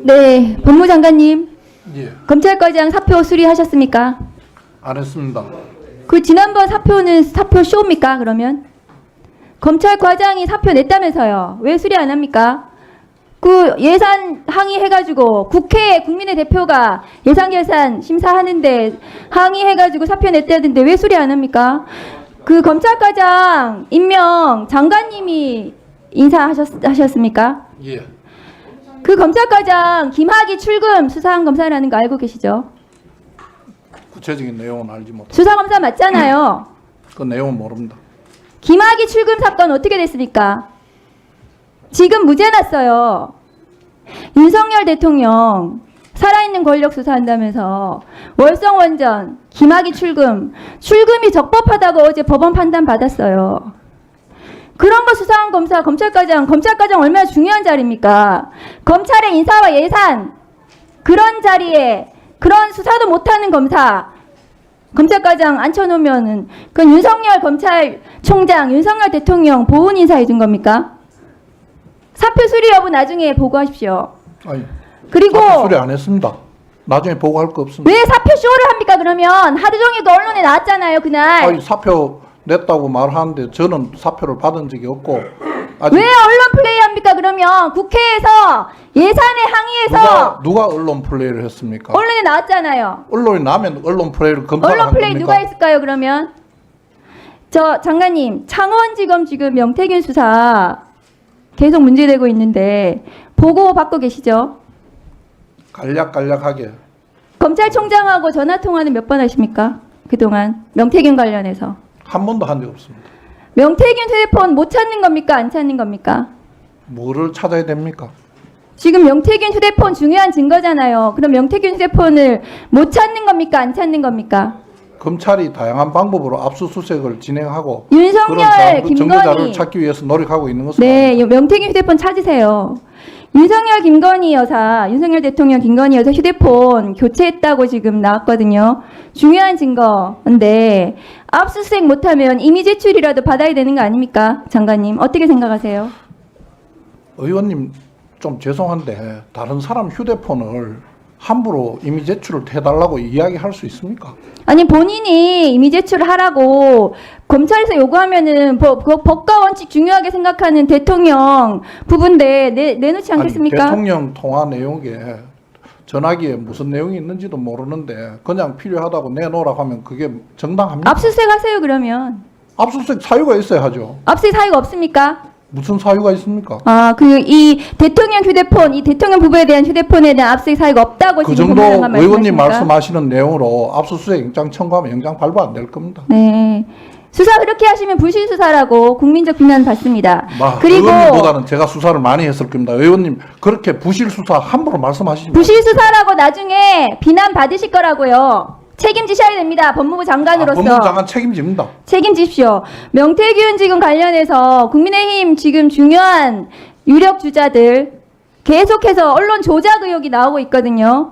네, 법무장관님. 예, 검찰과장 사표 수리하셨습니까? 안 했습니다. 그 지난번 사표는 사표 쇼입니까? 그러면 검찰과장이 사표 냈다면서요. 왜 수리 안 합니까? 그 예산 항의해가지고 국회에 국민의 대표가 예산 심사하는데 항의해가지고 사표 냈다던데 왜 수리 안 합니까? 그 검찰과장 임명 장관님이 인사하셨습니까? 예, 그 검찰과장 김학의 출금 수사검사라는 거 알고 계시죠? 구체적인 내용은 알지 못합니다. 수사검사 맞잖아요. 그 내용은 모릅니다. 김학의 출금 사건 어떻게 됐습니까? 지금 무죄 났어요. 윤석열 대통령 살아있는 권력 수사한다면서 월성원전, 김학의 출금이 적법하다고 어제 법원 판단 받았어요. 그런 거 수사한 검사, 검찰과장 얼마나 중요한 자리입니까? 검찰의 인사와 예산, 그런 자리에 그런 수사도 못하는 검찰과장 앉혀놓으면은 그건 윤석열 검찰총장, 윤석열 대통령 보훈 인사해 준 겁니까? 사표 수리 여부 나중에 보고하십시오. 아니, 그리고 사표 수리 안 했습니다. 나중에 보고할 거 없습니다. 왜 사표 쇼를 합니까? 그러면 하루 종일 그 언론에 나왔잖아요, 그날. 아니, 사표 냈다고 말하는데 저는 사표를 받은 적이 없고 아직 왜 언론 플레이 합니까? 그러면 국회에서 예산에 항의해서 누가 언론 플레이를 했습니까? 언론에 나왔잖아요. 언론이 나면 언론 플레이를 검사를 언론 한 플레이 겁니까? 누가 했을까요? 그러면 저 장관님, 창원지검 지금 명태균 수사 계속 문제되고 있는데 보고 받고 계시죠? 간략간략하게 검찰총장하고 전화 통화는 몇 번 하십니까? 그동안 명태균 관련해서 한 번도 한 적 없습니다. 명태균 휴대폰 못 찾는 겁니까? 안 찾는 겁니까? 뭐를 찾아야 됩니까? 지금 명태균 휴대폰 중요한 증거잖아요. 그럼 명태균 휴대폰을 못 찾는 겁니까? 안 찾는 겁니까? 검찰이 다양한 방법으로 압수수색을 진행하고 윤석열, 증거자를 김건희. 찾기 위해서 노력하고 있는 것은 네, 명태균 휴대폰 찾으세요. 윤석열 대통령 김건희 여사 휴대폰 교체했다고 지금 나왔거든요. 중요한 증거인데 압수수색 못하면 이미 제출이라도 받아야 되는 거 아닙니까? 장관님 어떻게 생각하세요? 의원님 좀 죄송한데 다른 사람 휴대폰을 함부로 이미 제출을 해달라고 이야기할 수 있습니까? 아니 본인이 이미 제출을 하라고 검찰에서 요구하면은 법과 원칙 중요하게 생각하는 대통령 부분인데 내놓지 않겠습니까? 아니, 대통령 통화 내용에 전화기에 무슨 내용이 있는지도 모르는데 그냥 필요하다고 내놓으라고 하면 그게 정당합니까? 압수수색 하세요 그러면. 압수수색 사유가 있어야 하죠. 압수수색 사유가 없습니까? 무슨 사유가 있습니까? 아, 이 대통령 휴대폰, 이 대통령 부부에 대한 휴대폰에 대한 압수수색 사유가 없다고 그 지금 정도 법무장관 의원님 말씀하십니까? 말씀하시는 내용으로 압수수색 영장 청구하면 영장 발부 안 될 겁니다. 네. 수사 그렇게 하시면 불실 수사라고 국민적 비난 받습니다. 그리고 의원님보다는 제가 수사를 많이 했을 겁니다. 의원님 그렇게 부실 수사 함부로 말씀하시지 부실 수사라고 나중에 비난 받으실 거라고요. 책임지셔야 됩니다. 법무부 장관으로서. 법무부 장관 책임집니다. 책임지십시오. 명태균 지금 관련해서 국민의힘 지금 중요한 유력 주자들 계속해서 언론 조작 의혹이 나오고 있거든요.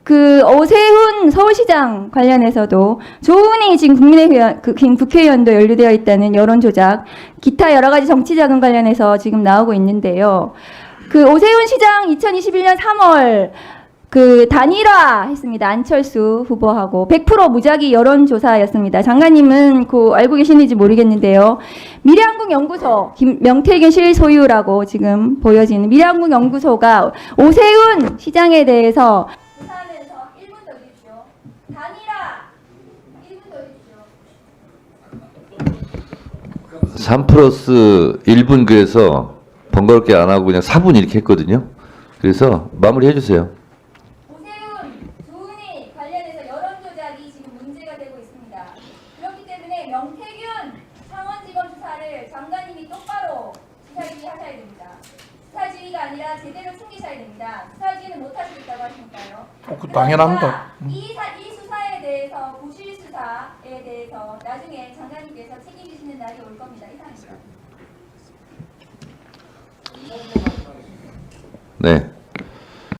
그 오세훈 서울시장 관련해서도 조은희 지금 국회의원도 연루되어 있다는 여론 조작, 기타 여러 가지 정치 자금 관련해서 지금 나오고 있는데요. 그 오세훈 시장 2021년 3월 그 단일화 했습니다. 안철수 후보하고 100% 무작위 여론조사였습니다. 장관님은 그 알고 계시는지 모르겠는데요. 미래한국연구소 명태균 실소유라고 지금 보여지는 미래한국연구소가 오세훈 시장에 대해서 조사하면서 1분 더 주십시오. 단일화 1분 더 주십시오. 3 플러스 1분 그래서 번거롭게 안 하고 그냥 4분 이렇게 했거든요. 그래서 마무리 해주세요. 조은희 관련해서 여론 조작이 지금 문제가 되고 있습니다. 그렇기 때문에 명태균 창원지검 수사를 장관님이 똑바로 수사지휘하셔야 됩니다. 수사지휘가 아니라 제대로 챙기셔야 됩니다. 수사지휘는 못 하시겠다고 하시니까요. 그 당연합니다. 이 수사에 대해서 부실 수사에 대해서 나중에 장관님께서 책임지시는 날이 올 겁니다. 이상입니다. 네.